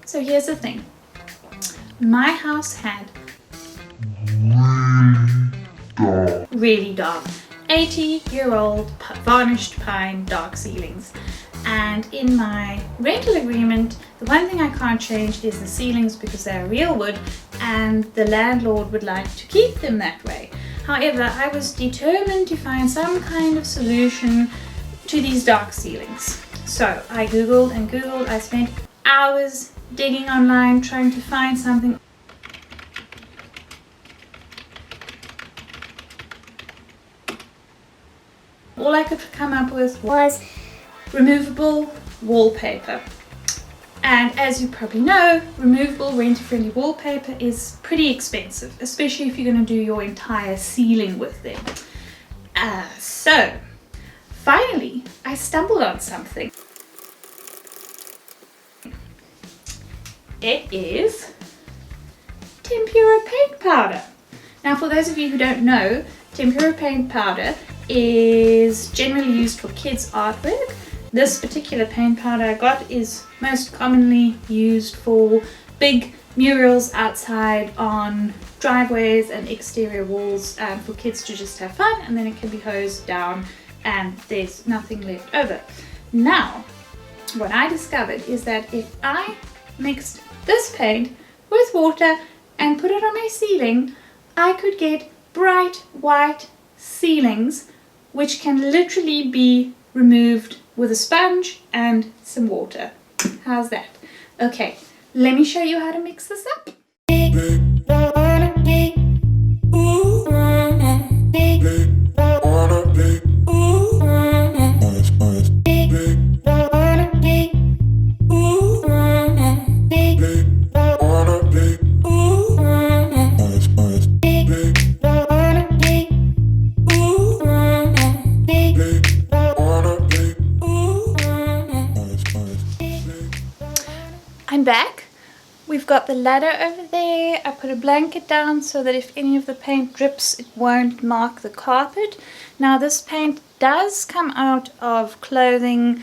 So here's the thing. My house had really dark 80-year-old varnished pine dark ceilings, and in my rental agreement the one thing I can't change is the ceilings because they're real wood and the landlord would like to keep them that way. However, I was determined to find some kind of solution to these dark ceilings. So I googled and googled. I spent hours digging online trying to find something. All I could come up with was removable wallpaper. And as you probably know, removable renter-friendly wallpaper is pretty expensive, especially if you're going to do your entire ceiling with them. So, finally, I stumbled on something. It is tempera paint powder. Now, for those of you who don't know, tempera paint powder is generally used for kids' artwork. This particular paint powder I got is most commonly used for big murals outside on driveways and exterior walls for kids to just have fun, and then it can be hosed down and there's nothing left over. Now, what I discovered is that if I mixed this paint with water and put it on my ceiling, I could get bright white ceilings which can literally be removed with a sponge and some water. How's that? Okay, let me show you how to mix this up. I'm back. We've got the ladder over there. I put a blanket down so that if any of the paint drips, it won't mark the carpet. Now this paint does come out of clothing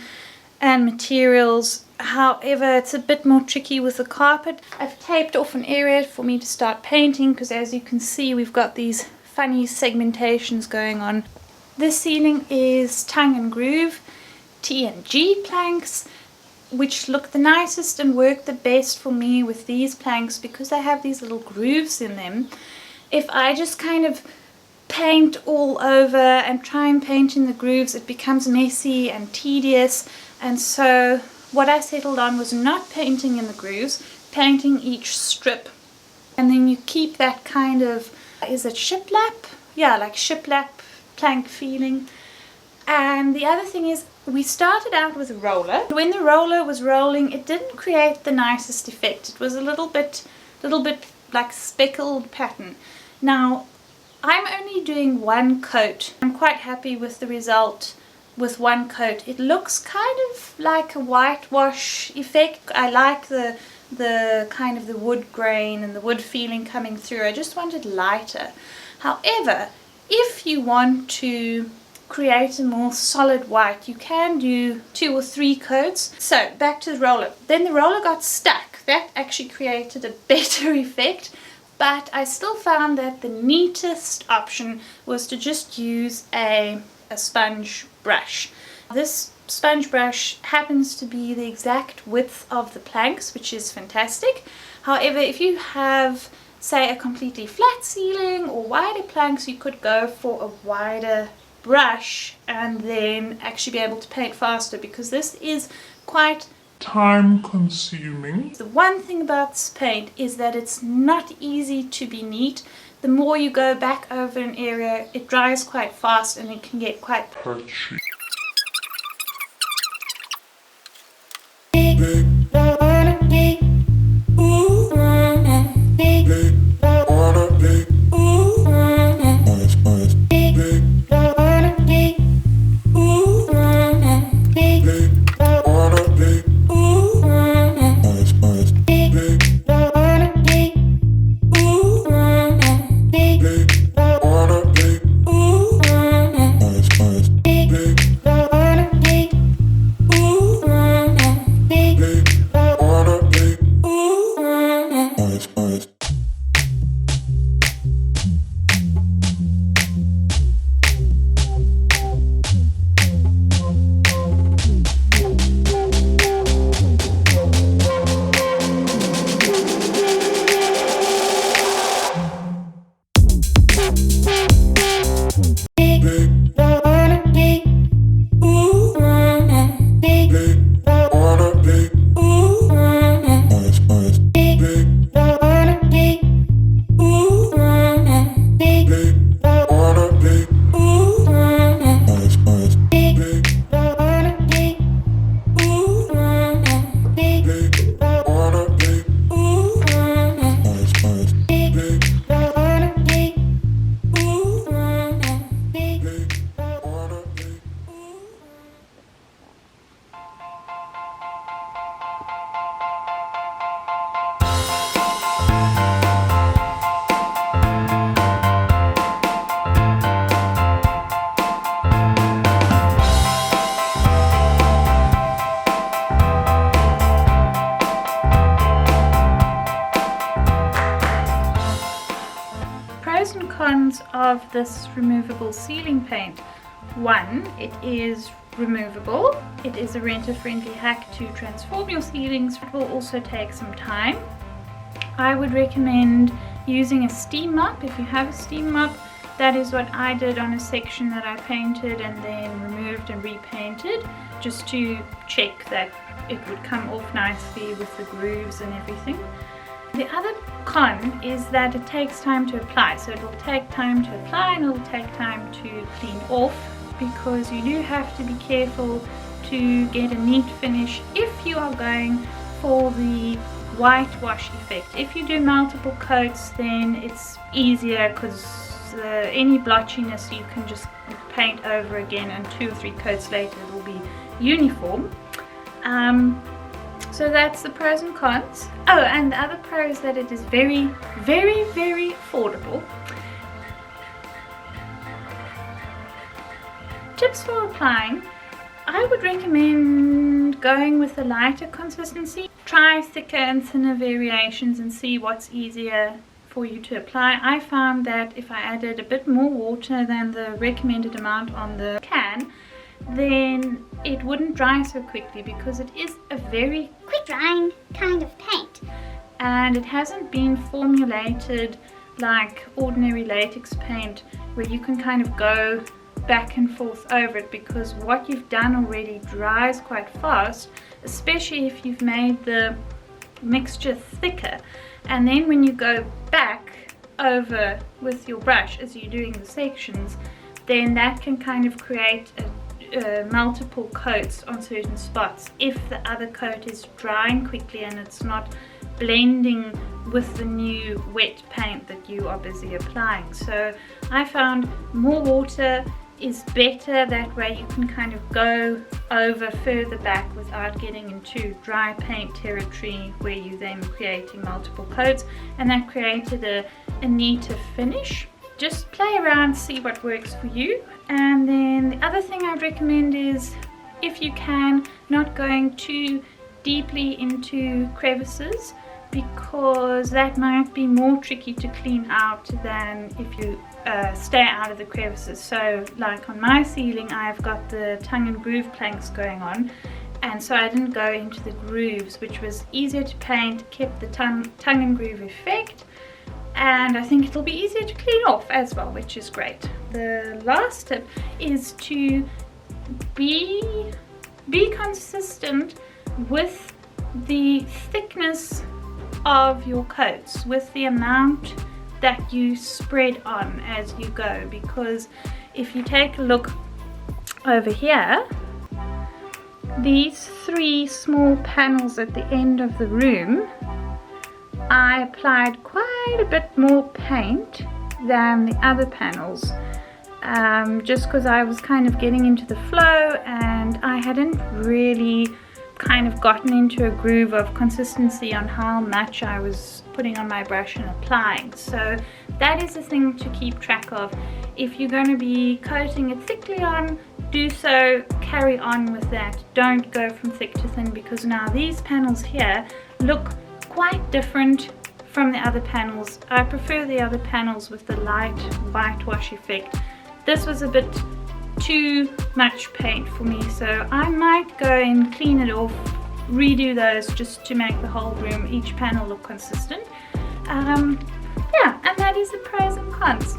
and materials. However, it's a bit more tricky with the carpet. I've taped off an area for me to start painting because as you can see, we've got these funny segmentations going on. This ceiling is tongue and groove T&G planks, which look the nicest and work the best for me with these planks because they have these little grooves in them. If I just kind of paint all over and try and paint in the grooves, it becomes messy and tedious, and so what I settled on was not painting in the grooves, painting each strip, and then you keep that kind of, is it shiplap? Yeah, like shiplap plank feeling. And the other thing is, we started out with a roller. When the roller was rolling, it didn't create the nicest effect. It was a little bit like speckled pattern. Now, I'm only doing one coat. I'm quite happy with the result with one coat. It looks kind of like a whitewash effect. I like the kind of the wood grain and the wood feeling coming through. I just want it lighter. However, if you want to create a more solid white, you can do 2 or 3 coats. So back to the roller. Then the roller got stuck. That actually created a better effect, but I still found that the neatest option was to just use a sponge brush. This sponge brush happens to be the exact width of the planks, which is fantastic. However, if you have, say, a completely flat ceiling or wider planks, you could go for a wider brush and then actually be able to paint faster, because this is quite time consuming. The one thing about this paint is that it's not easy to be neat. The more you go back over an area, it dries quite fast and it can get quite Patchy. of this removable ceiling paint. One, it is removable. It is a renter-friendly hack to transform your ceilings. It will also take some time. I would recommend using a steam mop if you have a steam mop. That is what I did on a section that I painted and then removed and repainted, just to check that it would come off nicely with the grooves and everything. The other con is that it takes time to apply, so it will take time to apply and it will take time to clean off, because you do have to be careful to get a neat finish if you are going for the whitewash effect. If you do multiple coats, then it's easier, because any blotchiness you can just paint over again, and 2 or 3 coats later it will be uniform. So that's the pros and cons. Oh, and the other pro is that it is very, very, very affordable. Tips for applying. I would recommend going with a lighter consistency. Try thicker and thinner variations and see what's easier for you to apply. I found that if I added a bit more water than the recommended amount on the can, then it wouldn't dry so quickly, because it is a very quick drying kind of paint. And it hasn't been formulated like ordinary latex paint where you can kind of go back and forth over it, because what you've done already dries quite fast, especially if you've made the mixture thicker. And then when you go back over with your brush as you're doing the sections, then that can kind of create multiple coats on certain spots if the other coat is drying quickly and it's not blending with the new wet paint that you are busy applying. So I found more water is better. That way you can kind of go over further back without getting into dry paint territory where you then creating multiple coats, and that created a neater finish. Just play around, see what works for you. And then the other thing I'd recommend is, if you can, not going too deeply into crevices, because that might be more tricky to clean out than if you stay out of the crevices. So like on my ceiling, I've got the tongue and groove planks going on, and so I didn't go into the grooves, which was easier to paint, kept the tongue and groove effect, and I think it'll be easier to clean off as well, which is great. The last tip is to be consistent with the thickness of your coats, with the amount that you spread on as you go, because if you take a look over here, these 3 small panels at the end of the room, I applied quite a bit more paint than the other panels, just because I was kind of getting into the flow and I hadn't really kind of gotten into a groove of consistency on how much I was putting on my brush and applying. So that is a thing to keep track of. If you're going to be coating it thickly on, do so, carry on with that. Don't go from thick to thin, because now these panels here look quite different from the other panels. I prefer the other panels with the light whitewash effect. This was a bit too much paint for me, so I might go and clean it off, redo those just to make the whole room, each panel look consistent. Yeah, and that is the pros and cons.